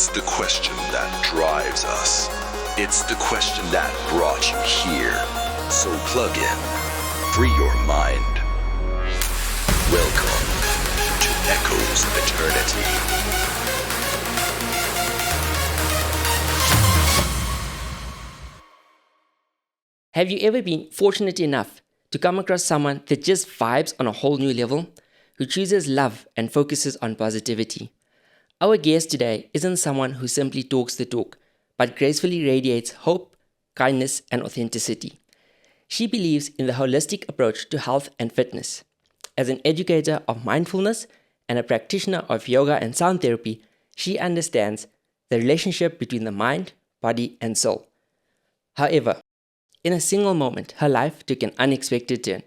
It's the question that drives us. It's the question that brought you here. So plug in, free your mind. Welcome to Echoes of Eternity. Have you ever been fortunate enough to come across someone that just vibes on a whole new level, who chooses love and focuses on positivity? Our guest today isn't someone who simply talks the talk, but gracefully radiates hope, kindness, and authenticity. She believes in the holistic approach to health and fitness. As an educator of mindfulness and a practitioner of yoga and sound therapy, she understands the relationship between the mind, body, and soul. However, in a single moment, her life took an unexpected turn.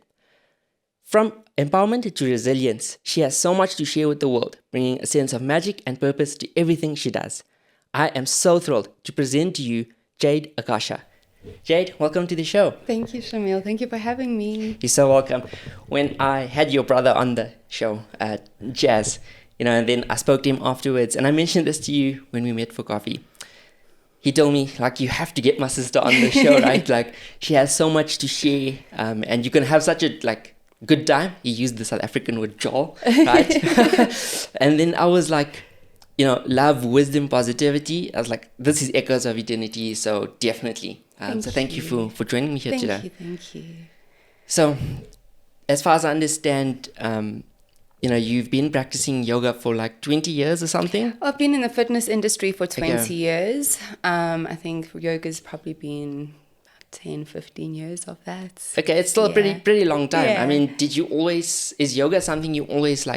From empowerment to resilience, she has so much to share with the world, bringing a sense of magic and purpose to everything she does. I am so thrilled to present to you Jade Akasha. Jade, welcome to the show. Thank you, Shamil. Thank you for having me. You're so welcome. When I had your brother on the show, Jazz, and then I spoke to him afterwards, and I mentioned this to you when we met for coffee. He told me, you have to get my sister on the show, right? She has so much to share, and you can have such a, good time. He used the South African word jol, right? And then I was love, wisdom, positivity. I was like, this is Echoes of Eternity, so definitely. Thank you for joining me here today. Thank you. So, as far as I understand, you've been practicing yoga for 20 years or something? I've been in the fitness industry for 20 years. I think yoga's probably been 10, 15 years of that. Okay, it's still a pretty long time. Yeah. I mean, is yoga something you always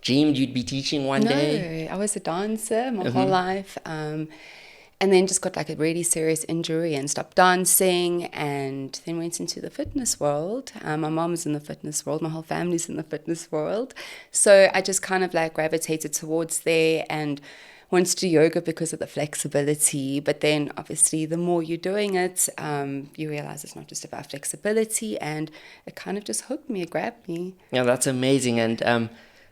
dreamed you'd be teaching one day? No, I was a dancer my whole life. And then just got a really serious injury and stopped dancing, and then went into the fitness world. My mom's in the fitness world. My whole family's in the fitness world. So I just kind of gravitated towards there and wanted to do yoga because of the flexibility. But then obviously the more you're doing it, you realize it's not just about flexibility, and it kind of just hooked me, it grabbed me. Yeah, that's amazing. And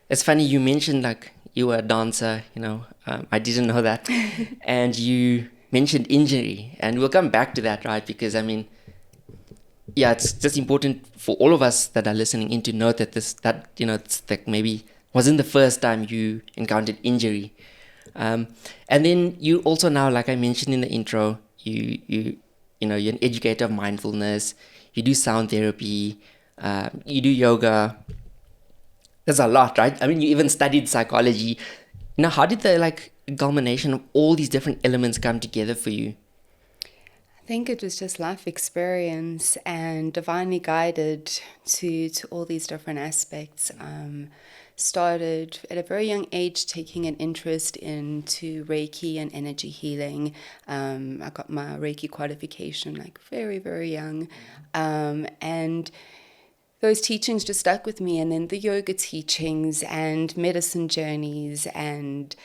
it's funny you mentioned you were a dancer, I didn't know that. And you mentioned injury, and we'll come back to that, right? Because it's just important for all of us that are listening in to note that it's maybe wasn't the first time you encountered injury. And then you also now, like I mentioned in the intro, you're an educator of mindfulness, you do sound therapy, you do yoga. There's a lot, right? I mean, you even studied psychology. Now, how did the culmination of all these different elements come together for you? I think it was just life experience and divinely guided to all these different aspects. Started at a very young age taking an interest into Reiki and energy healing. I got my Reiki qualification very, very young. And those teachings just stuck with me, and then the yoga teachings and medicine journeys and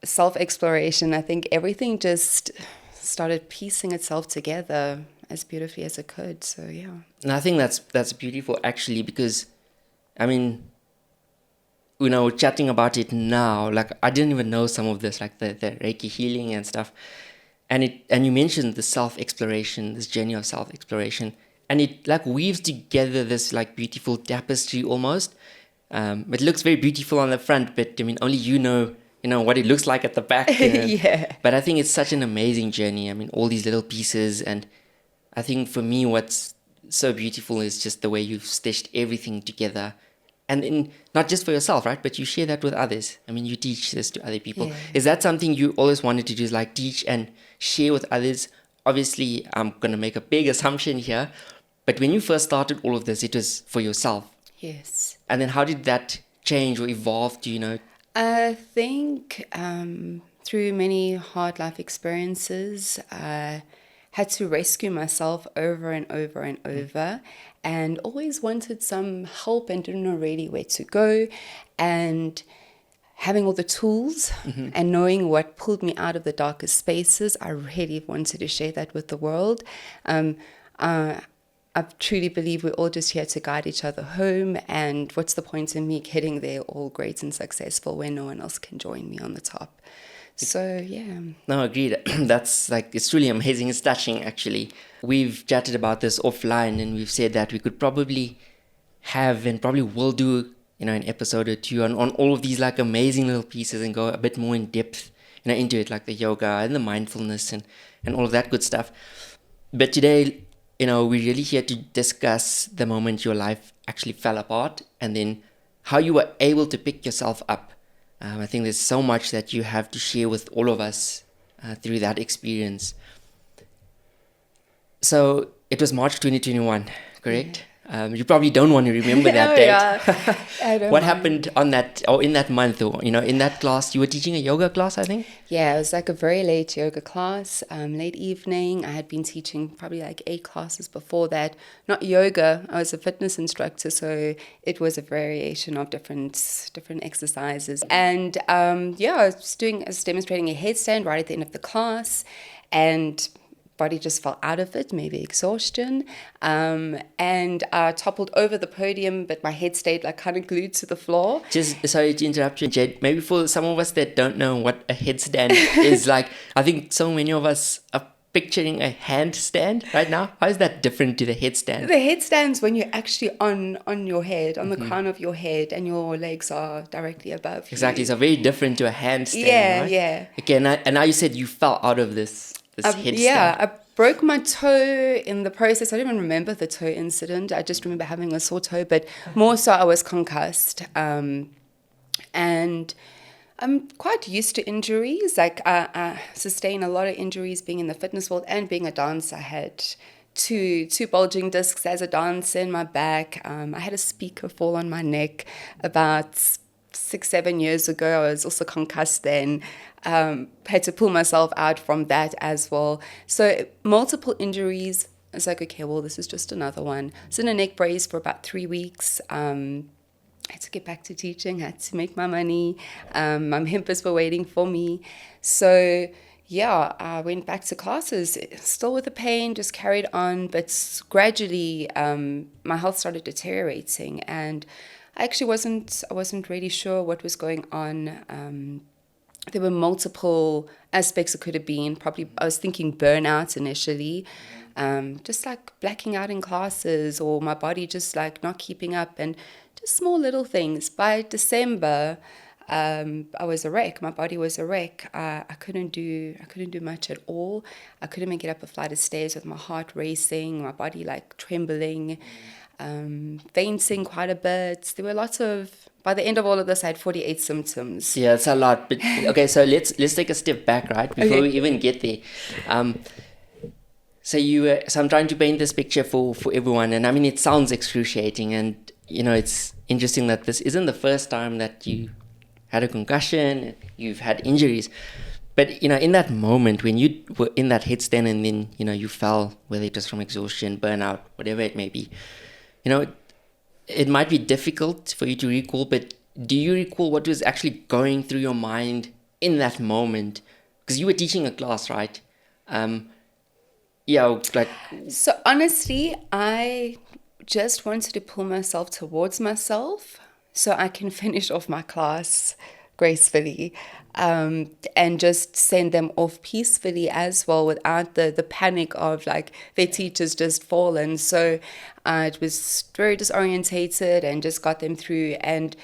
self-exploration. I think everything just started piecing itself together as beautifully as it could. So, yeah. And I think that's beautiful, actually, because, we're chatting about it now. I didn't even know some of this, the Reiki healing and stuff. And you mentioned the self-exploration, this journey of self-exploration. And it weaves together this beautiful tapestry almost. It looks very beautiful on the front, but only you know what it looks like at the back. Yeah. But I think it's such an amazing journey. All these little pieces, and I think for me what's so beautiful is just the way you've stitched everything together. And then not just for yourself, right? But you share that with others. You teach this to other people. Yeah. Is that something you always wanted to do, is teach and share with others? Obviously, I'm going to make a big assumption here. But when you first started all of this, it was for yourself. Yes. And then how did that change or evolve? I think through many hard life experiences, I had to rescue myself over and over and over, and always wanted some help and didn't know really where to go. And having all the tools and knowing what pulled me out of the darkest spaces, I really wanted to share that with the world. I truly believe we're all just here to guide each other home, and what's the point in me getting there all great and successful when no one else can join me on the top? So, yeah. No, agreed. That's like, it's truly amazing. It's touching, actually. We've chatted about this offline, and we've said that we could probably have and probably will do, an episode or two on all of these like amazing little pieces and go a bit more in depth, into it, like the yoga and the mindfulness and all of that good stuff. But today, we're really here to discuss the moment your life actually fell apart and then how you were able to pick yourself up. I think there's so much that you have to share with all of us through that experience. So it was March 2021, correct? Yeah. You probably don't want to remember that date. Yeah. I don't What mind. happened on that, or in that month, or in that class? You were teaching a yoga class, I think. Yeah, it was like a very late yoga class, late evening. I had been teaching probably like 8 classes before that. Not yoga, I was a fitness instructor, so it was a variation of different exercises. And I was demonstrating a headstand right at the end of the class, and body just fell out of it, maybe exhaustion, and I toppled over the podium, but my head stayed like kind of glued to the floor. Just sorry to interrupt you, Jade. Maybe for some of us that don't know what a headstand is, like, I think so many of us are picturing a handstand right now. How is that different to the headstand? The headstand's when you're actually on your head, on the crown of your head, and your legs are directly above you. Exactly, so very different to a handstand. Yeah, right? yeah. Okay, and now you said you fell out of this headstand. Yeah, I broke my toe in the process. I don't even remember the toe incident. I just remember having a sore toe, but more so I was concussed. And I'm quite used to injuries. Like I sustain a lot of injuries being in the fitness world and being a dancer. I had two bulging discs as a dancer in my back. I had a speaker fall on my neck about 6-7 years ago. I was also concussed then. Had to pull myself out from that as well. So multiple injuries. It's like, okay, well, this is just another one. I was in a neck brace for about 3 weeks. I had to get back to teaching, had to make my money. My Himpers were waiting for me. So yeah, I went back to classes, still with the pain, just carried on. But gradually, my health started deteriorating, and I actually wasn't really sure what was going on. There were multiple aspects it could have been. Probably I was thinking burnout initially, just like blacking out in classes, or my body just like not keeping up, and just small little things. By December, I was a wreck. My body was a wreck. I couldn't do much at all. I couldn't make it up a flight of stairs with my heart racing, my body like trembling, fainting quite a bit. There were lots of. By the end of all of this, I had 48 symptoms. Yeah, it's a lot. But okay, so let's take a step back, right, before we even get there. So I'm trying to paint this picture for everyone, and I mean, it sounds excruciating, and it's interesting that this isn't the first time that you had a concussion, you've had injuries. But in that moment when you were in that headstand and then you fell, whether it was from exhaustion, burnout, whatever it may be, it might be difficult for you to recall, but do you recall what was actually going through your mind in that moment? Because you were teaching a class, right? So honestly, I just wanted to pull myself towards myself so I can finish off my class gracefully, and just send them off peacefully as well, without the panic of like their teachers just fallen. So it was very disorientated and just got them through. And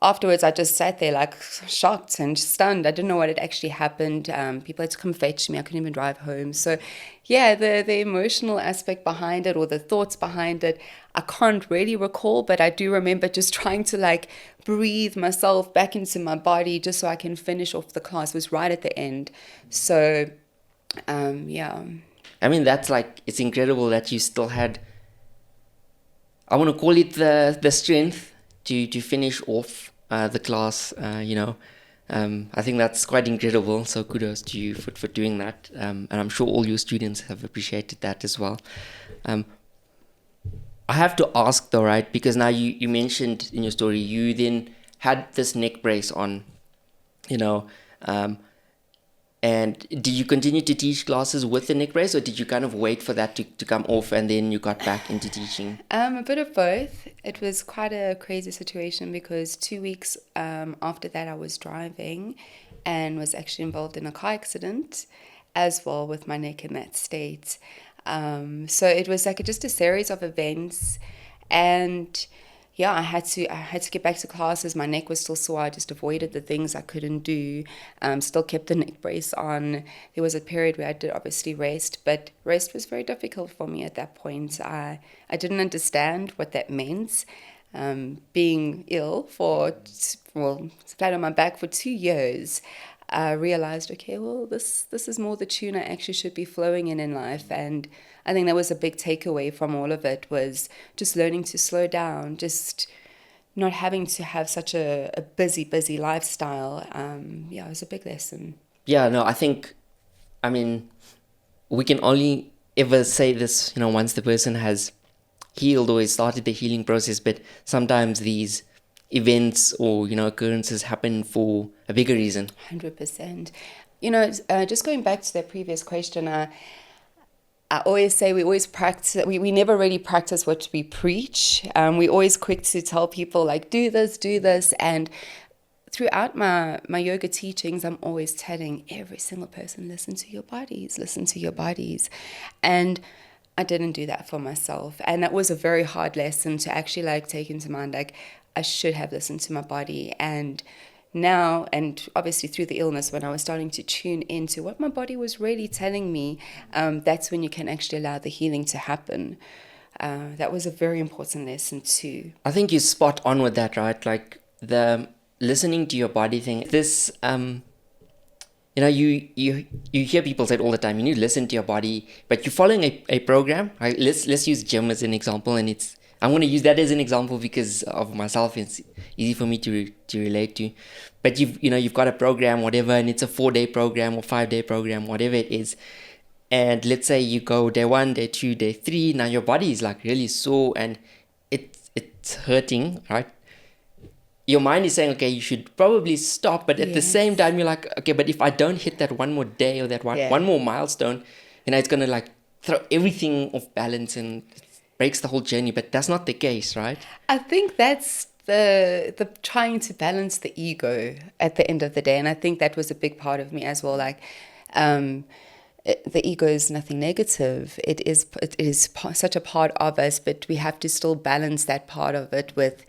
afterwards, I just sat there like shocked and stunned. I didn't know what had actually happened. People had to come fetch me. I couldn't even drive home. So yeah, the emotional aspect behind it, or the thoughts behind it, I can't really recall, but I do remember just trying to like breathe myself back into my body just so I can finish off the class. It was right at the end. So yeah. I mean, that's like, it's incredible that you still had, I want to call it the strength to finish off the class. I think that's quite incredible. So kudos to you for doing that. And I'm sure all your students have appreciated that as well. I have to ask though, right? Because now you mentioned in your story, you then had this neck brace on, and did you continue to teach classes with the neck brace, or did you kind of wait for that to come off and then you got back into teaching? A bit of both. It was quite a crazy situation because 2 weeks after that I was driving, and was actually involved in a car accident as well with my neck in that state. So it was like just a series of events, and yeah, I had to get back to classes. My neck was still sore. I just avoided the things I couldn't do. Still kept the neck brace on. There was a period where I did obviously rest, but rest was very difficult for me at that point. I didn't understand what that meant. Being ill flat on my back for 2 years, I realized, okay, well, this is more the tune I actually should be flowing in life. And I think that was a big takeaway from all of it, was just learning to slow down, just not having to have such a busy lifestyle. It was a big lesson. Yeah, no, I mean, we can only ever say this, once the person has healed or has started the healing process, but sometimes these events or, occurrences happen for a bigger reason. 100%. Just going back to that previous question, I always say we always practice, we never really practice what we preach. We're always quick to tell people, like, do this. And throughout my yoga teachings, I'm always telling every single person, listen to your bodies. And I didn't do that for myself. And that was a very hard lesson to actually take into mind, I should have listened to my body. And now, and obviously through the illness, when I was starting to tune into what my body was really telling me, that's when you can actually allow the healing to happen. That was a very important lesson too. I think you're spot on with that, right? Like the listening to your body thing. This, you hear people say it all the time. You need to listen to your body, but you're following a program. Right? Let's use gym as an example, and I'm going to use that as an example because of myself. It's easy for me to relate to. But you've got a program, whatever, and it's a 4-day program or 5-day program, whatever it is. And let's say you go day 1, day 2, day 3. Now your body is really sore and it's hurting, right? Your mind is saying, okay, you should probably stop. But at the same time, you're like, okay, but if I don't hit that one more day or that one more milestone, it's going to throw everything off balance and breaks the whole journey. But that's not the case, right? I think that's the trying to balance the ego at the end of the day. And I think that was a big part of me as well. The ego is nothing negative. It is such a part of us, but we have to still balance that part of it with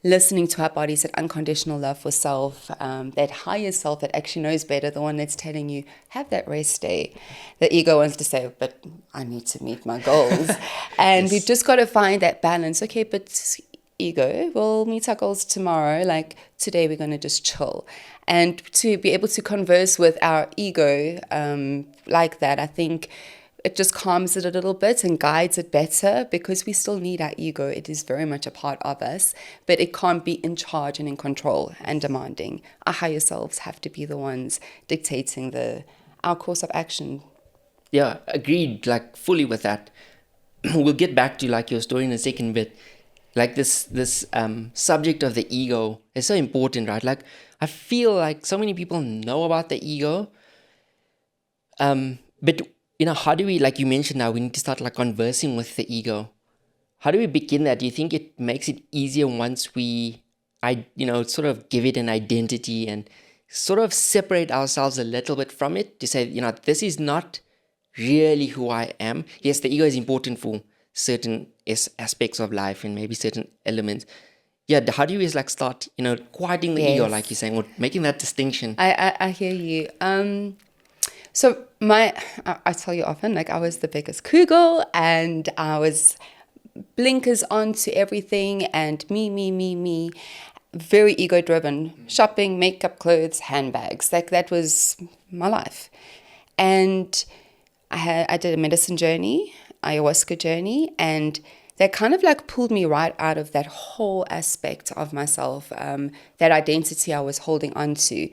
listening to our bodies, that unconditional love for self, that higher self that actually knows better, the one that's telling you, have that rest day. The ego wants to say, but I need to meet my goals. And we've just got to find that balance. Okay, but ego, we'll meet our goals tomorrow. Today we're going to just chill. And to be able to converse with our ego like that, I think it just calms it a little bit and guides it better, because we still need our ego. It is very much a part of us, but it can't be in charge and in control and demanding. Our higher selves have to be the ones dictating our course of action. Yeah, agreed, fully with that. We'll get back to your story in a second, but this subject of the ego is so important, right? I feel like so many people know about the ego, but how do we, like you mentioned now, we need to start conversing with the ego. How do we begin that? Do you think it makes it easier once we, sort of give it an identity and sort of separate ourselves a little bit from it to say, this is not really who I am? Yes, the ego is important for certain aspects of life and maybe certain elements. Yeah, how do you start, quieting the ego, like you're saying, or making that distinction? I hear you. So I tell you often, I was the biggest cougar, and I was blinkers on to everything, and me, very ego driven, shopping, makeup, clothes, handbags. That was my life. And I did a medicine journey, ayahuasca journey, and that kind of pulled me right out of that whole aspect of myself, that identity I was holding on to.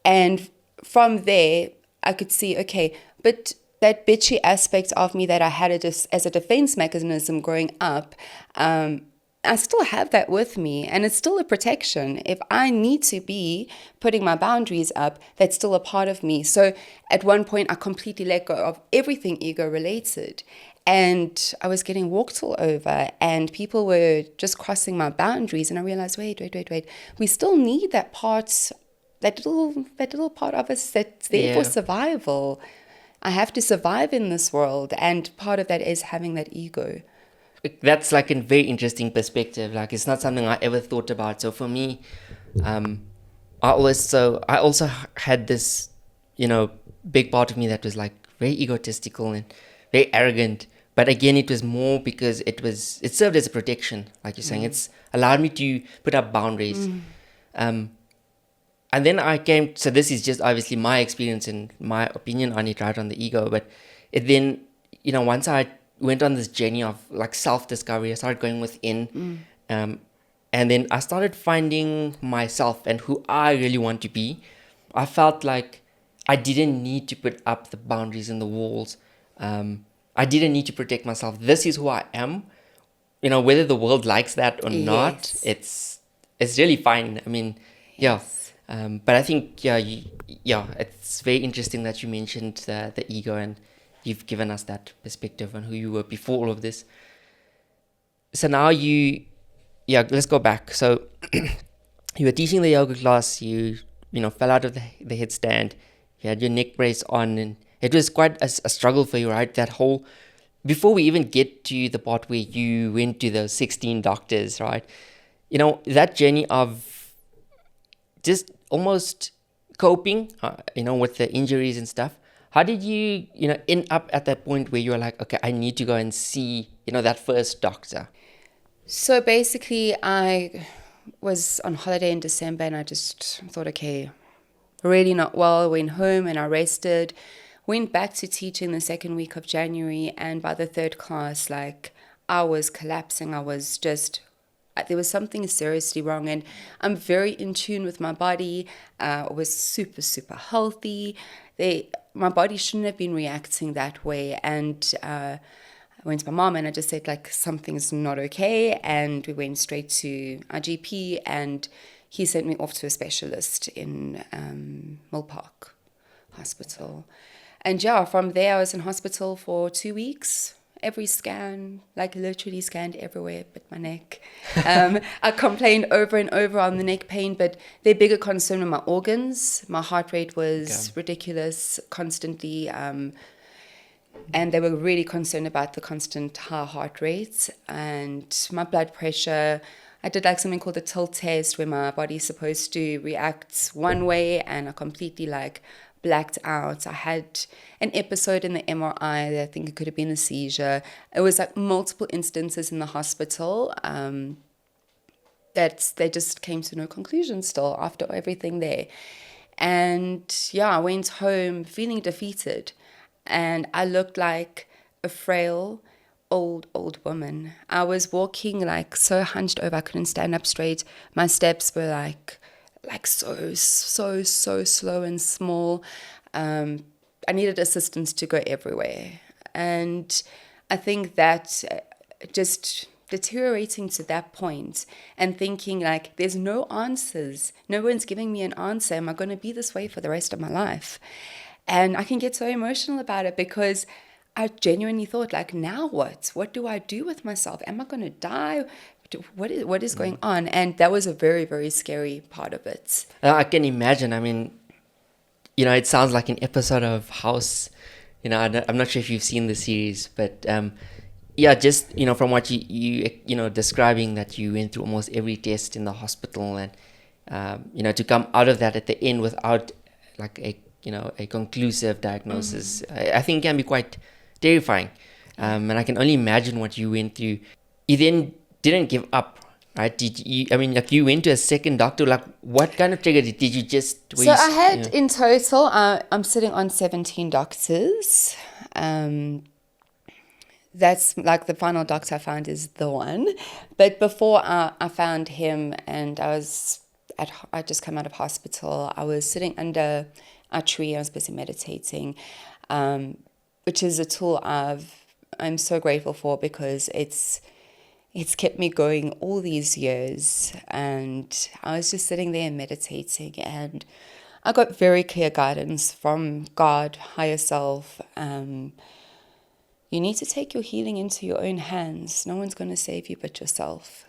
And from there, I could see, okay, but that bitchy aspect of me that I had as a defense mechanism growing up, I still have that with me, and it's still a protection. If I need to be putting my boundaries up, that's still a part of me. So at one point, I completely let go of everything ego related, and I was getting walked all over, and people were just crossing my boundaries, and I realized, wait. We still need that part that little part of us that's there for survival. I have to survive in this world, and part of that is having that ego. That's like a very interesting perspective. Like, it's not something I ever thought about. So for me, I also had this, big part of me that was like very egotistical and very arrogant. But again, it was more because it served as a protection, like you're saying. It's allowed me to put up boundaries. And then so this is just obviously my experience and my opinion on it, right, on the ego. But it then, once I went on this journey of like self-discovery, I started going within. And then I started finding myself and who I really want to be. I felt like I didn't need to put up the boundaries and the walls. I didn't need to protect myself. This is who I am. Whether the world likes that or not, it's really fine. I mean, but I think, it's very interesting that you mentioned the ego, and you've given us that perspective on who you were before all of this. So now let's go back. So you were teaching the yoga class, you fell out of the headstand, you had your neck brace on, and it was quite a struggle for you, right? That whole, before we even get to the part where you went to those 16 doctors, right? That journey of just almost coping, with the injuries and stuff. How did you, end up at that point where you were like, okay, I need to go and see, that first doctor? So basically, I was on holiday in December, and I just thought, okay, really not well. Went home and I rested. Went back to teaching the second week of January, and by the third class, like, I was collapsing. I was just, there was something seriously wrong, and I'm very in tune with my body. I was super, super healthy. My body shouldn't have been reacting that way, and I went to my mom and I just said, like, something's not okay, and we went straight to our GP, and he sent me off to a specialist in Mill Park Hospital. And from there I was in hospital for 2 weeks. Every scan, like literally scanned everywhere but my neck. I complained over and over on the neck pain, but their bigger concern were my organs. My heart rate was ridiculous constantly. And they were really concerned about the constant high heart rates and my blood pressure. I did like something called the tilt test, where my body's supposed to react one way and I completely like blacked out. I had an episode in the MRI that I think it could have been a seizure. It was like multiple instances in the hospital that they just came to no conclusion still after everything there. And I went home feeling defeated, and I looked like a frail old woman. I was walking like so hunched over, I couldn't stand up straight. My steps were like so slow and small. I needed assistance to go everywhere. And I think that just deteriorating to that point and thinking like there's no answers. No one's giving me an answer. Am I going to be this way for the rest of my life? And I can get so emotional about it because I genuinely thought, like, now what? What do I do with myself? Am I going to die? What is going on? And that was a very, very scary part of it. I can imagine. I mean, it sounds like an episode of House. I'm not sure if you've seen the series, but just from what you describing that you went through almost every test in the hospital, and to come out of that at the end without like a conclusive diagnosis, I think can be quite terrifying. And I can only imagine what you went through. You then didn't give up, right? You went to a second doctor. Like, what kind of trigger did you just? So I had in total, I'm sitting on 17 doctors. That's like the final doctor I found is the one. But before I found him, and I just come out of hospital, I was sitting under a tree. I was busy meditating, which is a tool I'm so grateful for because it's kept me going all these years. And I was just sitting there meditating, and I got very clear guidance from God, higher self. You need to take your healing into your own hands. No one's going to save you but yourself.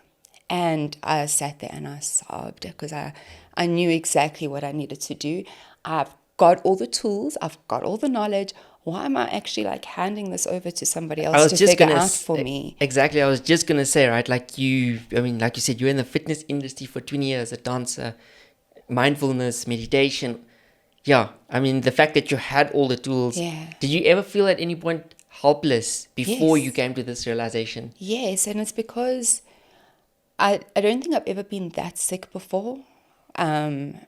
And I sat there and I sobbed because I I knew exactly what I needed to do. I've got all the tools. I've got all the knowledge. Why am I actually like handing this over to somebody else to figure out for me? Exactly. I was just going to say, right, like you said, you're in the fitness industry for 20 years, a dancer, mindfulness, meditation. Yeah. I mean, the fact that you had all the tools. Yeah. Did you ever feel at any point helpless before Yes. you came to this realization? Yes, and it's because I don't think I've ever been that sick before. And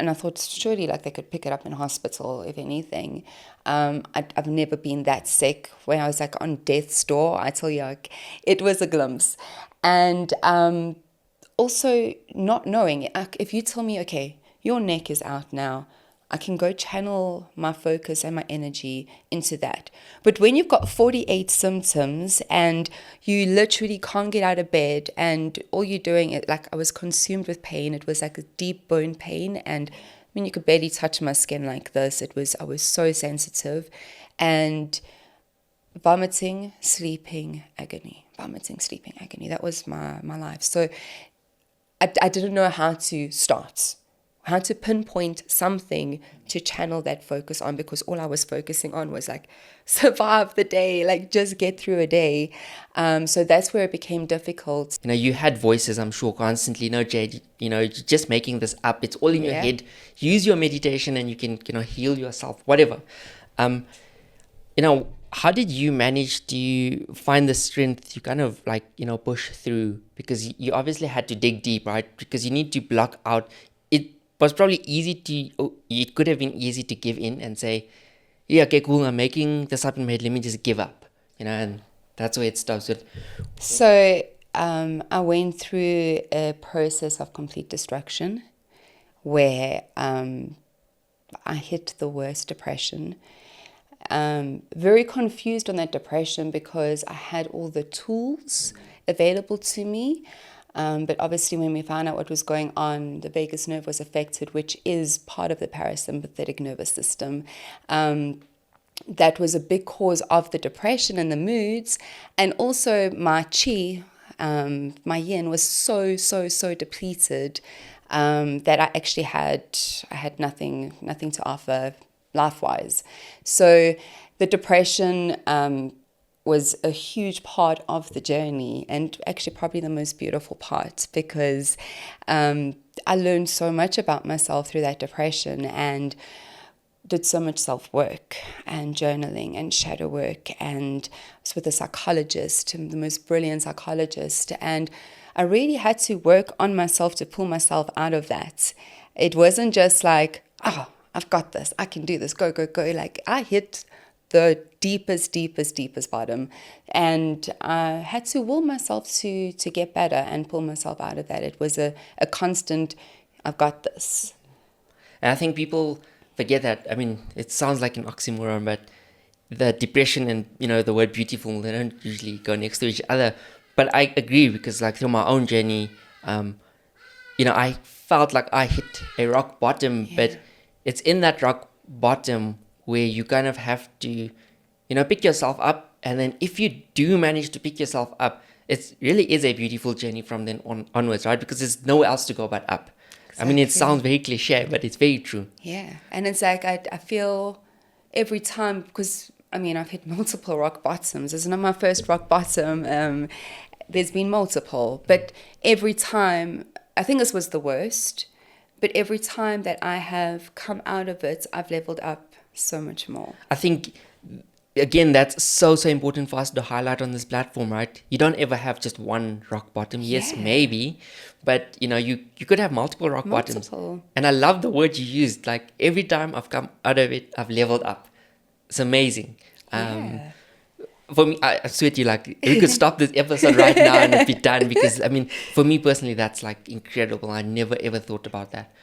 I thought surely like they could pick it up in hospital, if anything. I've never been that sick. When I was like on death's door, I tell you, like, it was a glimpse. And also not knowing, if you tell me, okay, your neck is out now, I can go channel my focus and my energy into that. But when you've got 48 symptoms and you literally can't get out of bed and all you're doing, like I was consumed with pain. It was like a deep bone pain. And I mean, you could barely touch my skin like this. I was so sensitive, and vomiting, sleeping, agony, vomiting, sleeping, agony. That was my life. So I didn't know how to start, how to pinpoint something to channel that focus on, because all I was focusing on was like survive the day, like just get through a day. So that's where it became difficult. You know, you had voices, I'm sure, constantly. No, Jade, you're just making this up. It's all in your head. Use your meditation and you can, heal yourself, whatever. How did you manage to find the strength to kind of like, push through? Because you obviously had to dig deep, right? Because you need to block out. It was probably it could have been easy to give in and say, yeah, okay, cool, I'm making this up in my head, let me just give up, and that's where it stops with. So I went through a process of complete destruction where I hit the worst depression. Very confused on that depression because I had all the tools available to me. But obviously when we found out what was going on, the vagus nerve was affected, which is part of the parasympathetic nervous system. That was a big cause of the depression and the moods. And also my chi, my yin was so depleted that I actually had nothing to offer life-wise. So the depression was a huge part of the journey, and actually probably the most beautiful part, because I learned so much about myself through that depression and did so much self-work and journaling and shadow work, and I was with a psychologist, the most brilliant psychologist, and I really had to work on myself to pull myself out of that. It wasn't just like, oh, I've got this, I can do this, go. Like I hit the deepest bottom, and I had to will myself to get better and pull myself out of that. It was a constant, I've got this. And I think people forget that. I mean, it sounds like an oxymoron, but the depression and, the word beautiful, they don't usually go next to each other. But I agree, because like through my own journey, I felt like I hit a rock bottom, but it's in that rock bottom where you kind of have to, pick yourself up. And then if you do manage to pick yourself up, it really is a beautiful journey from then onwards, right? Because there's nowhere else to go but up. Exactly. I mean, it sounds very cliche, but it's very true. Yeah. And it's like, I feel every time, because I mean, I've hit multiple rock bottoms. This is not my first rock bottom. There's been multiple, but every time, I think this was the worst, but every time that I have come out of it, I've leveled up so much more. I think, again, that's so important for us to highlight on this platform, right? You don't ever have just one rock bottom. Yes, maybe, but you could have multiple rock bottoms. And I love the word you used. Like every time I've come out of it, I've leveled up. It's amazing. For me, I swear to you, like, we could stop this episode right now and it'd be done, because, I mean, for me personally, that's, like, incredible. I never, ever thought about that.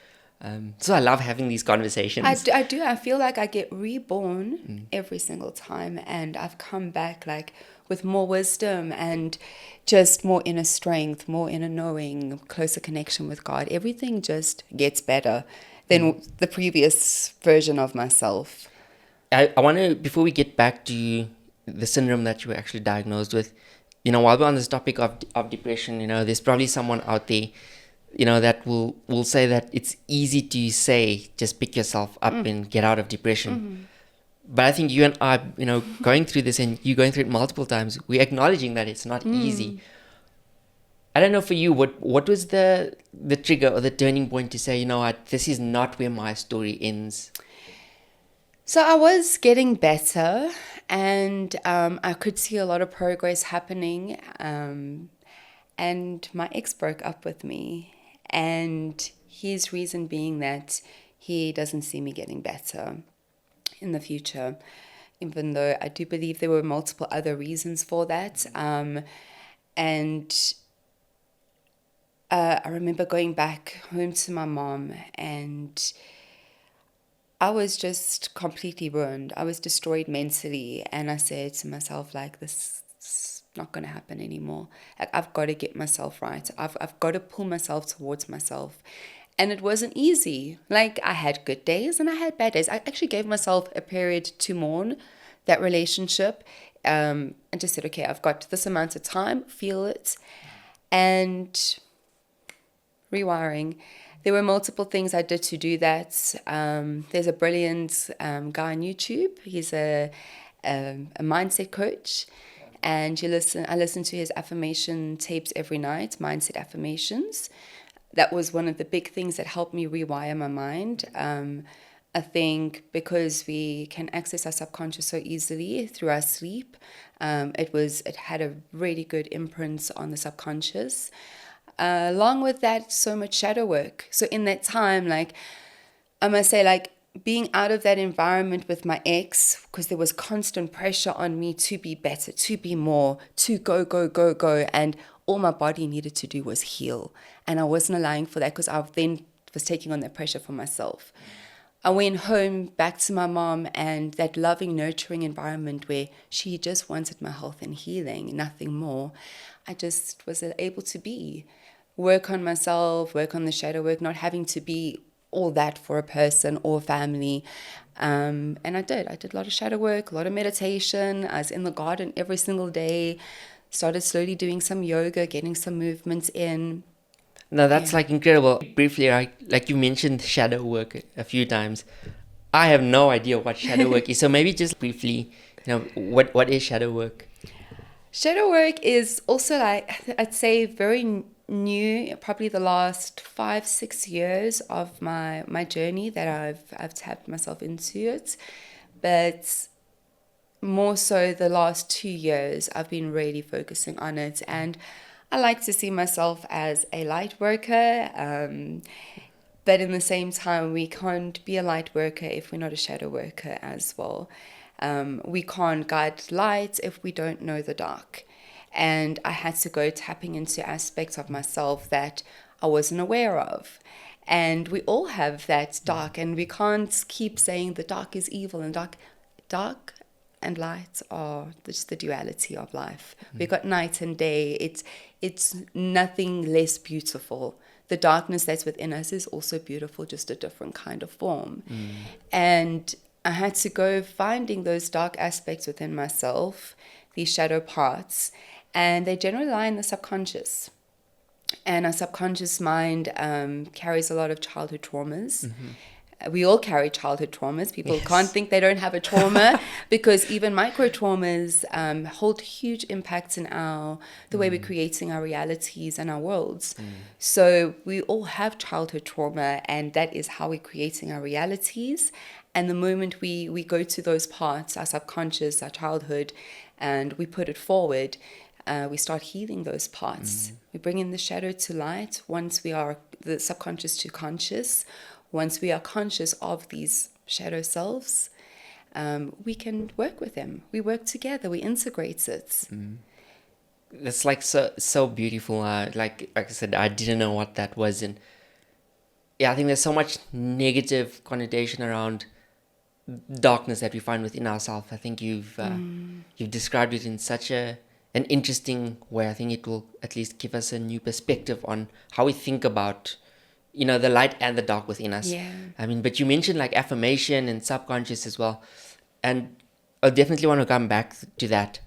So I love having these conversations. I do. I feel like I get reborn every single time, and I've come back, like, with more wisdom and just more inner strength, more inner knowing, closer connection with God. Everything just gets better than the previous version of myself. I want to, before we get back to the syndrome that you were actually diagnosed with, while we're on this topic of depression, there's probably someone out there that will say that it's easy to say, just pick yourself up and get out of depression. But I think you and I, going through this, and you going through it multiple times, we're acknowledging that it's not easy. I don't know for you, what was the trigger or the turning point to say, what, this is not where my story ends? So I was getting better, and I could see a lot of progress happening. And my ex broke up with me, and his reason being that he doesn't see me getting better in the future, even though I do believe there were multiple other reasons for that. And I remember going back home to my mom, and I was just completely ruined. I was destroyed mentally, and I said to myself, like, this is not going to happen anymore. Like, I've got to get myself right. I've got to pull myself towards myself. And it wasn't easy. Like, I had good days and I had bad days. I actually gave myself a period to mourn that relationship, and just said, okay, I've got this amount of time, feel it. And rewiring. There were multiple things I did to do that. There's a brilliant guy on YouTube. He's a mindset coach. And I listen to his affirmation tapes every night, mindset affirmations. That was one of the big things that helped me rewire my mind. I think because we can access our subconscious so easily through our sleep, it had a really good imprint on the subconscious. Along with that, so much shadow work. So in that time, like, I must say, like, being out of that environment with my ex, because there was constant pressure on me to be better, to be more, to go, go, go, go. And all my body needed to do was heal. And I wasn't allowing for that, because I then was taking on that pressure for myself. I went home back to my mom, and that loving, nurturing environment where she just wanted my health and healing, nothing more. I just was able to work on myself, work on the shadow work, not having to be all that for a person or family. And I did a lot of shadow work, a lot of meditation. I was in the garden every single day, started slowly doing some yoga, getting some movements in. No, that's like incredible. Briefly, like you mentioned shadow work a few times. I have no idea what shadow work is. So maybe just briefly, what is shadow work? Shadow work is also, like, I'd say, very new, probably the last 5-6 years of my journey that I've tapped myself into it. But more so the last 2 years, I've been really focusing on it. And I like to see myself as a light worker. But in the same time, we can't be a light worker if we're not a shadow worker as well. We can't guide light if we don't know the dark. And I had to go tapping into aspects of myself that I wasn't aware of. And we all have that dark, and we can't keep saying the dark is evil, and dark and light are just the duality of life. We've got night and day. It's nothing less beautiful. The darkness that's within us is also beautiful, just a different kind of form. And I had to go finding those dark aspects within myself, these shadow parts, and they generally lie in the subconscious. And our subconscious mind carries a lot of childhood traumas. We all carry childhood traumas. People can't think they don't have a trauma because even micro traumas hold huge impacts in the way we're creating our realities and our worlds. So we all have childhood trauma, and that is how we're creating our realities. And the moment we go to those parts, our subconscious, our childhood, and we put it forward, we start healing those parts. We bring in the shadow to light once we are the subconscious to conscious. Once we are conscious of these shadow selves, we can work with them. We work together. We integrate it. That's like so beautiful. Like I said, I didn't know what that was, and I think there's so much negative connotation around darkness that we find within ourselves. I think you've described it in such an interesting way. I think it will at least give us a new perspective on how we think about the light and the dark within us. I mean, but you mentioned like affirmation and subconscious as well, and I definitely want to come back to that.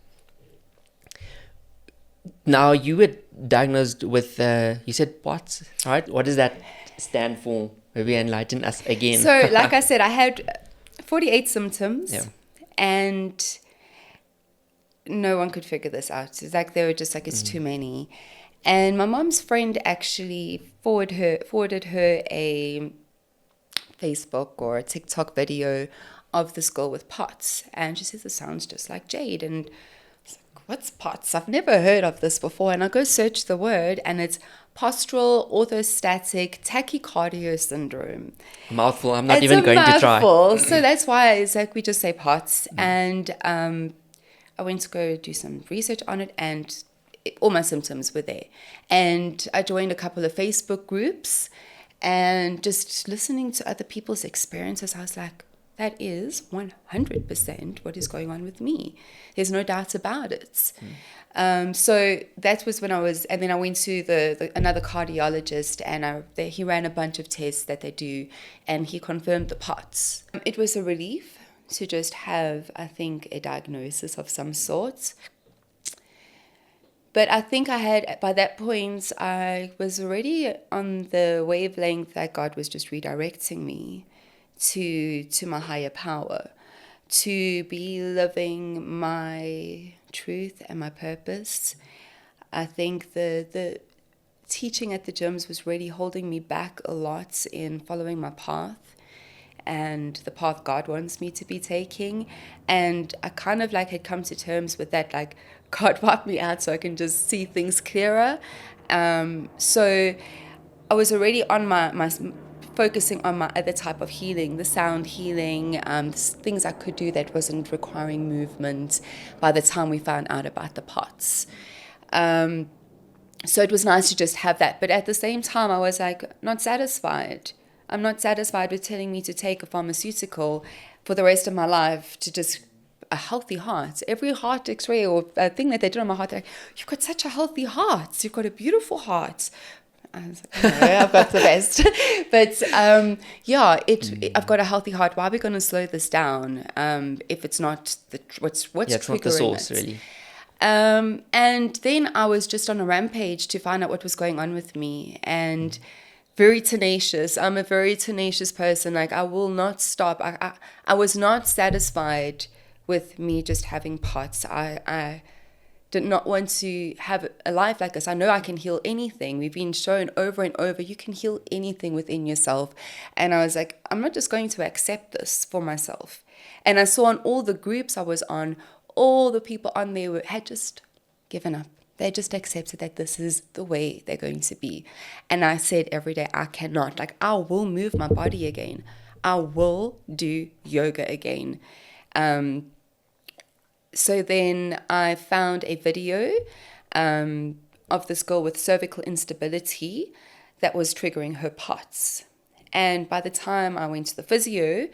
Now, you were diagnosed with, you said POTS, right? What does that stand for? Maybe enlighten us again. So, like I said, I had 48 symptoms, Yeah. and no one could figure this out. It's like they were just like, it's too many. And my mom's friend actually forwarded her a Facebook or a TikTok video of this girl with POTS, and she says, "This sounds just like Jade." And what's POTS? I've never heard of this before. And I go search the word, and it's postural orthostatic tachycardia syndrome. Mouthful. I'm not even going to try. So that's why it's like we just say POTS. And I went to go do some research on it, and all my symptoms were there. And I joined a couple of Facebook groups, and just listening to other people's experiences, I was like, that is 100% what is going on with me. There's no doubt about it. So that was when and then I went to another cardiologist, and he ran a bunch of tests that they do, and he confirmed the POTS. It was a relief to just have, I think, a diagnosis of some sort. But I think by that point, I was already on the wavelength that God was just redirecting me to my higher power, to be living my truth and my purpose. I think the teaching at the gyms was really holding me back a lot in following my path and the path God wants me to be taking. And I kind of like had come to terms with that, like, God wiped me out so I can just see things clearer. So I was already on my focusing on my other type of healing, the sound healing, things I could do that wasn't requiring movement by the time we found out about the POTS. So it was nice to just have that. But at the same time, I was like, not satisfied. I'm not satisfied with telling me to take a pharmaceutical for the rest of my life to just a healthy heart. Every heart x-ray or a thing that they did on my heart, they're like, you've got such a healthy heart. You've got a beautiful heart. I was like, no, I've got the best. But I've got a healthy heart. Why are we going to slow this down if it's not what's it's not the source, really. And then I was just on a rampage to find out what was going on with me, and very tenacious. I'm a very tenacious person. Like, I will not stop. I was not satisfied with me just having POTS. I did not want to have a life like this. I know I can heal anything. We've been shown over and over, you can heal anything within yourself. And I was like, I'm not just going to accept this for myself. And I saw on all the groups I was on, all the people on there had just given up. They just accepted that this is the way they're going to be. And I said every day, I cannot. Like, I will move my body again. I will do yoga again. So then I found a video of this girl with cervical instability that was triggering her POTS. And by the time I went to the physio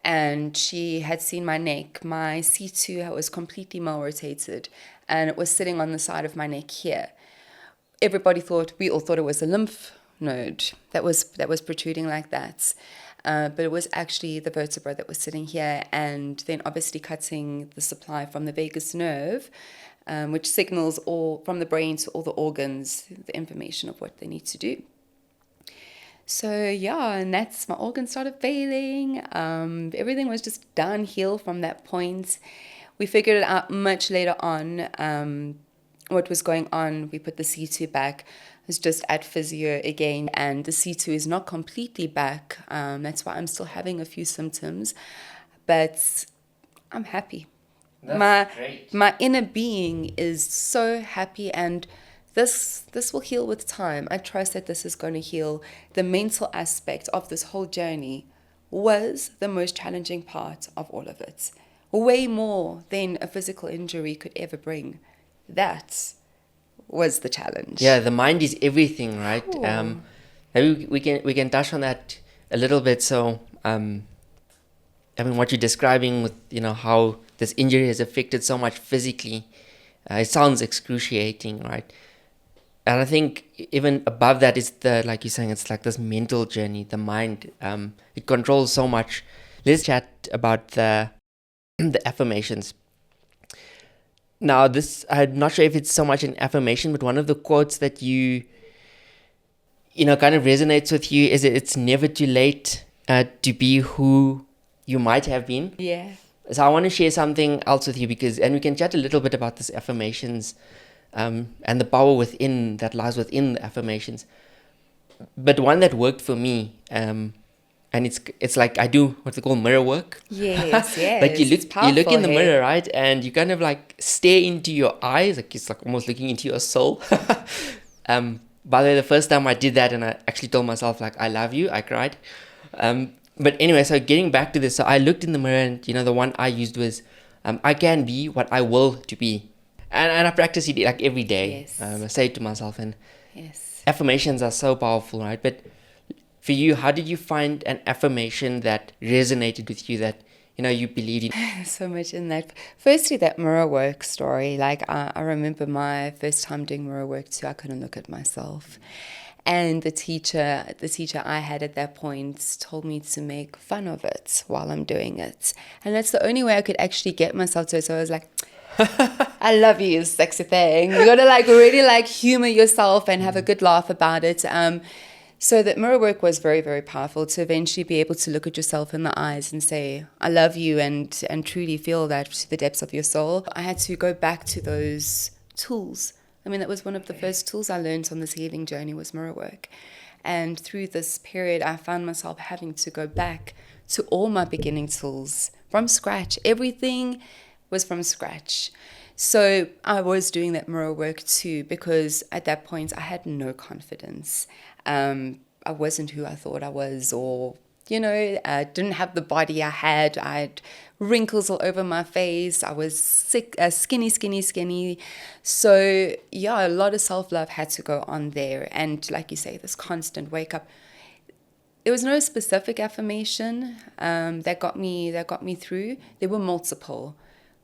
and she had seen my neck, my C2 was completely malrotated, and it was sitting on the side of my neck here. We all thought it was a lymph node that was protruding like that. But it was actually the vertebra that was sitting here, and then obviously cutting the supply from the vagus nerve, which signals all from the brain to all the organs, the information of what they need to do. So and that's, my organs started failing. Everything was just downhill from that point. We figured it out much later on, what was going on. We put the C2 back. I was just at physio again, and the C2 is not completely back. That's why I'm still having a few symptoms, but I'm happy. That's great. My inner being is so happy, and this will heal with time. I trust that this is going to heal. The mental aspect of this whole journey was the most challenging part of all of it. Way more than a physical injury could ever bring. That was the challenge. Yeah, the mind is everything, right? Maybe we can touch on that a little bit. So, what you're describing with, how this injury has affected so much physically, it sounds excruciating, right? And I think even above that is like you're saying, it's like this mental journey, the mind. It controls so much. Let's chat about the affirmations. Now, this, I'm not sure if it's so much an affirmation, but one of the quotes that you know, kind of resonates with you is that it's never too late to be who you might have been. Yeah. So I want to share something else with you and we can chat a little bit about this affirmations and the power within that lies within the affirmations. But one that worked for me, and it's like I do what they call mirror work. Yes, yes. Like you look in the hey? mirror, right, and you kind of like stare into your eyes, like it's like almost looking into your soul. By the way, the first time I did that and I actually told myself like I love you, I cried. But anyway, so getting back to this, so I looked in the mirror and the one I used was I can be what I will to be, and I practice it like every day. Yes. I say it to myself, and Yes. affirmations are so powerful, right? But for you, how did you find an affirmation that resonated with you, that you believed in? So much in that. Firstly, that mirror work story. Like I remember my first time doing mirror work too. I couldn't look at myself, and the teacher I had at that point told me to make fun of it while I'm doing it, and that's the only way I could actually get myself to it. So I was like, I love you, you sexy thing. You gotta like really like humor yourself and have a good laugh about it. So that mirror work was very, very powerful to eventually be able to look at yourself in the eyes and say, I love you, and truly feel that to the depths of your soul. I had to go back to those tools. I mean, that was one of the first tools I learned on this healing journey was mirror work. And through this period, I found myself having to go back to all my beginning tools from scratch. Everything was from scratch. So I was doing that mirror work too, because at that point I had no confidence. I wasn't who I thought I was, or, I didn't have the body I had. I had wrinkles all over my face. I was sick, skinny. So yeah, a lot of self-love had to go on there. And like you say, this constant wake up. There was no specific affirmation that got me through. There were multiple.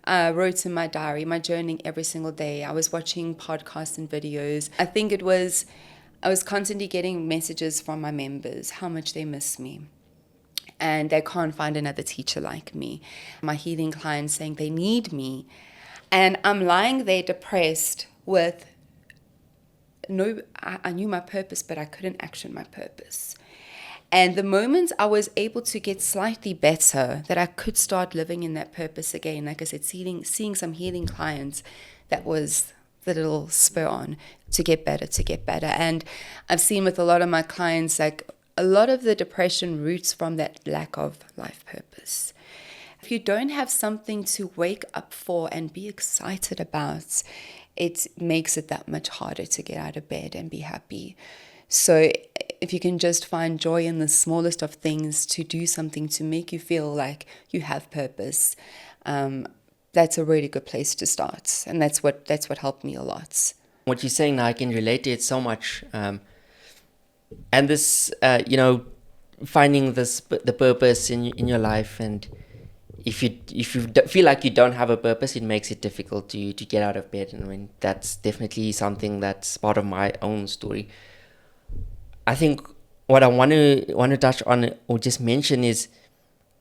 I wrote in my diary, my journaling every single day. I was watching podcasts and videos. I think I was constantly getting messages from my members, how much they miss me. And they can't find another teacher like me. My healing clients saying they need me. And I'm lying there depressed with I knew my purpose, but I couldn't action my purpose. And the moment I was able to get slightly better, that I could start living in that purpose again, like I said, seeing some healing clients, that was the little spur on to get better. And I've seen with a lot of my clients, like a lot of the depression roots from that lack of life purpose. If you don't have something to wake up for and be excited about, it makes it that much harder to get out of bed and be happy. So if you can just find joy in the smallest of things, to do something to make you feel like you have purpose, that's a really good place to start. And that's what helped me a lot. What you're saying now, I can relate to it so much. And this, finding the purpose in your life, and if you feel like you don't have a purpose, it makes it difficult to get out of bed. And I mean, that's definitely something that's part of my own story. I think what I want to touch on or just mention is,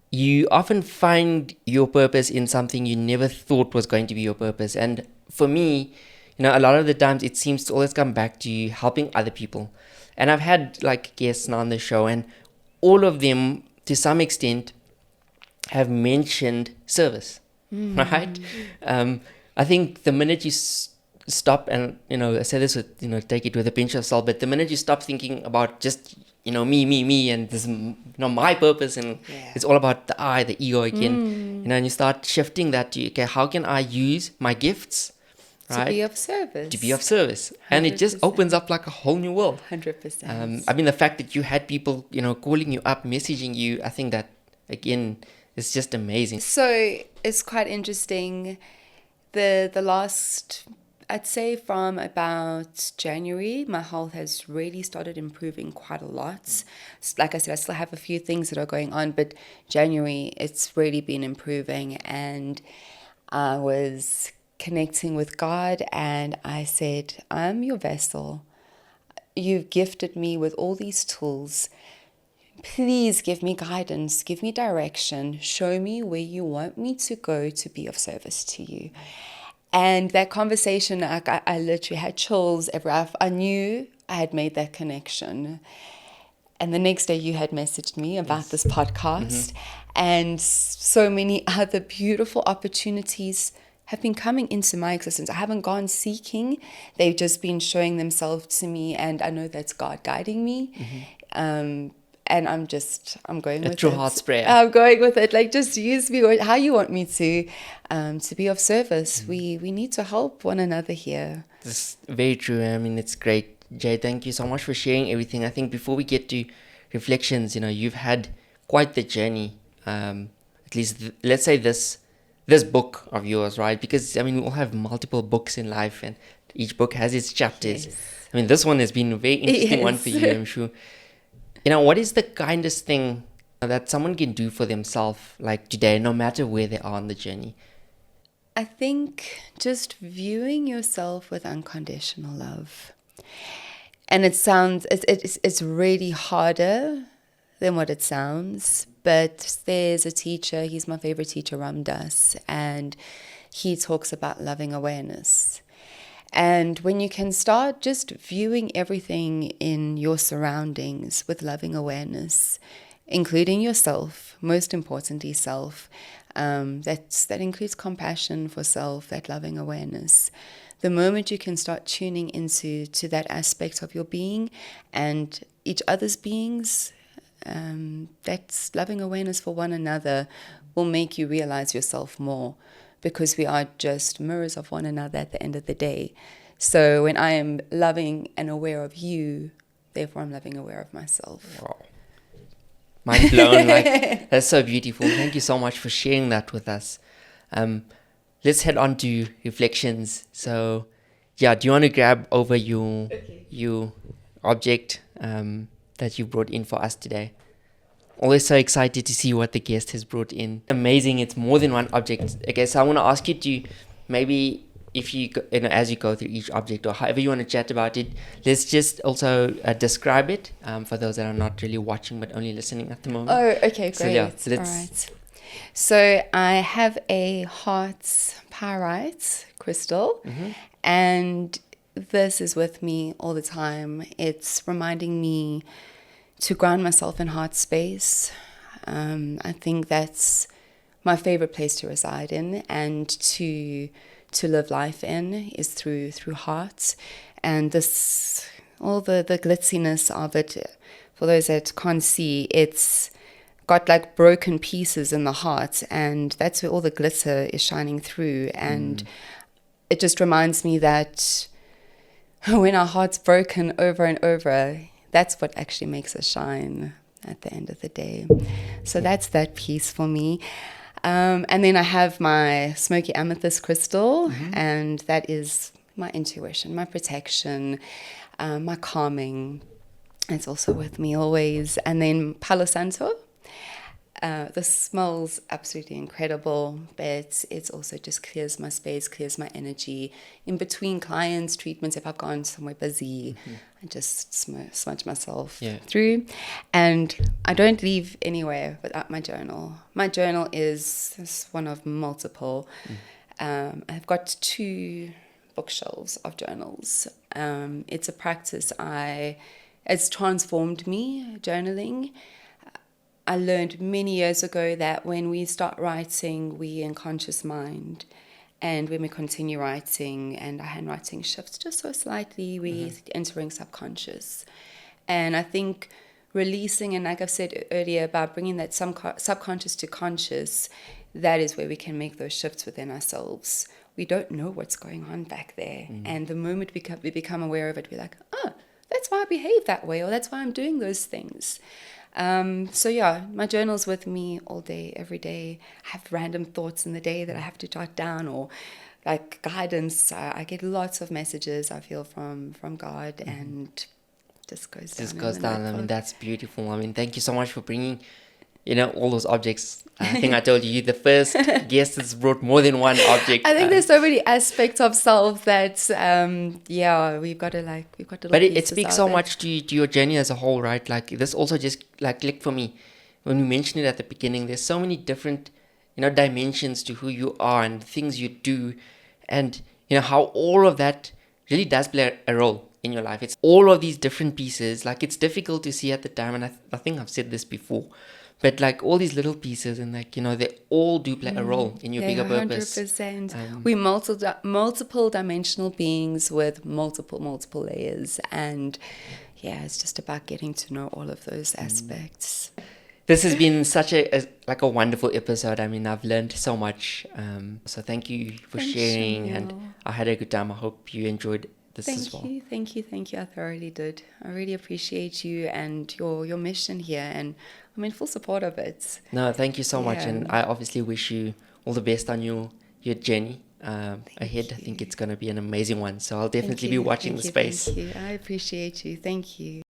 you often find your purpose in something you never thought was going to be your purpose. And for me, a lot of the times it seems to always come back to helping other people. And I've had like guests now on the show, and all of them to some extent have mentioned service, right? I think the minute you stop, and I say this with take it with a pinch of salt, but the minute you stop thinking about just me and this my purpose, and it's all about the ego again, and you start shifting that to, okay, how can I use my gifts, right, to be of service, and it just opens up like a whole new world. 100%. I mean, the fact that you had people calling you up, messaging you, I think that again is just amazing. So it's quite interesting. The last, I'd say from about January, my health has really started improving quite a lot. Like I said, I still have a few things that are going on, but January, it's really been improving. And I was connecting with God, and I said, I'm your vessel. You've gifted me with all these tools. Please give me guidance, give me direction, show me where you want me to go to be of service to you. And that conversation, I literally had chills everywhere. I knew I had made that connection. And the next day you had messaged me about this podcast. And so many other beautiful opportunities have been coming into my existence. I haven't gone seeking. They've just been showing themselves to me. And I know that's God guiding me. And I'm going with it. A true heart's prayer. I'm going with it. Like, just use me how you want me to be of service. We need to help one another here. That's very true. I mean, it's great. Jade, thank you so much for sharing everything. I think before we get to reflections, you've had quite the journey. At least, let's say this book of yours, right? Because, I mean, we all have multiple books in life and each book has its chapters. Yes. I mean, this one has been a very interesting one for you, I'm sure. What is the kindest thing that someone can do for themselves, like today, no matter where they are on the journey? I think just viewing yourself with unconditional love. And it's really harder than what it sounds. But there's a teacher, he's my favorite teacher, Ram Dass, and he talks about loving awareness. And when you can start just viewing everything in your surroundings with loving awareness, including yourself, most importantly self, that includes compassion for self, that loving awareness. The moment you can start tuning into that aspect of your being and each other's beings, that's loving awareness for one another will make you realize yourself more, because we are just mirrors of one another at the end of the day. So when I am loving and aware of you, therefore I'm loving aware of myself. Wow. Mind blown. That's so beautiful. Thank you so much for sharing that with us. Let's head on to reflections. So, do you want to grab over your object that you brought in for us today? Always so excited to see what the guest has brought in. Amazing, it's more than one object. Okay, so I want to ask you to maybe, if you as you go through each object or however you want to chat about it, let's just also describe it for those that are not really watching but only listening at the moment. Oh, okay, great. So all right. So I have a heart pyrite crystal, and this is with me all the time. It's reminding me to ground myself in heart space. I think that's my favorite place to reside in, and to live life in is through heart. And this, all the glitziness of it, for those that can't see, it's got like broken pieces in the heart, and that's where all the glitter is shining through. And it just reminds me that when our heart's broken over and over, that's what actually makes us shine at the end of the day. So that's that piece for me. And then I have my smoky amethyst crystal, and that is my intuition, my protection, my calming. It's also with me always. And then Palo Santo. This smells absolutely incredible, but it also just clears my space, clears my energy. In between clients, treatments, if I've gone somewhere busy, I just smudge myself through. And I don't leave anywhere without my journal. My journal is one of multiple. I've got 2 bookshelves of journals. It's a practice it's transformed me, journaling. I learned many years ago that when we start writing, we're in conscious mind. And when we continue writing and our handwriting shifts just so slightly, we're entering subconscious. And I think releasing, and like I've said earlier, about bringing that subconscious to conscious, that is where we can make those shifts within ourselves. We don't know what's going on back there. And the moment we become aware of it, we're like, oh, that's why I behave that way, or that's why I'm doing those things. So my journal's with me all day, every day. I have random thoughts in the day that I have to jot down, or like guidance. I get lots of messages, I feel, from God, and just goes down. I mean, that's beautiful. I mean, thank you so much for bringing, all those objects. I think I told you, the first guest has brought more than one object. I think there's so many aspects of self that, we've got to But it speaks so much to your journey as a whole, right? Like, this also just, like, clicked for me. When we mentioned it at the beginning, there's so many different, dimensions to who you are and things you do. and how all of that really does play a role in your life. It's all of these different pieces. Like, it's difficult to see at the time, and I think I've said this before, but like all these little pieces, and like they all do play a role in your bigger purpose. 100%. We're multiple dimensional beings with multiple layers, and yeah, it's just about getting to know all of those aspects. This has been such a wonderful episode. I mean, I've learned so much. So thank you for sharing, and I had a good time. I hope you enjoyed this as well. Thank you. I thoroughly did. I really appreciate you and your mission here, and I'm in full support of it. No, thank you so much, and I obviously wish you all the best on your journey ahead. I think it's going to be an amazing one. So I'll definitely be watching the space. Thank you. I appreciate you. Thank you.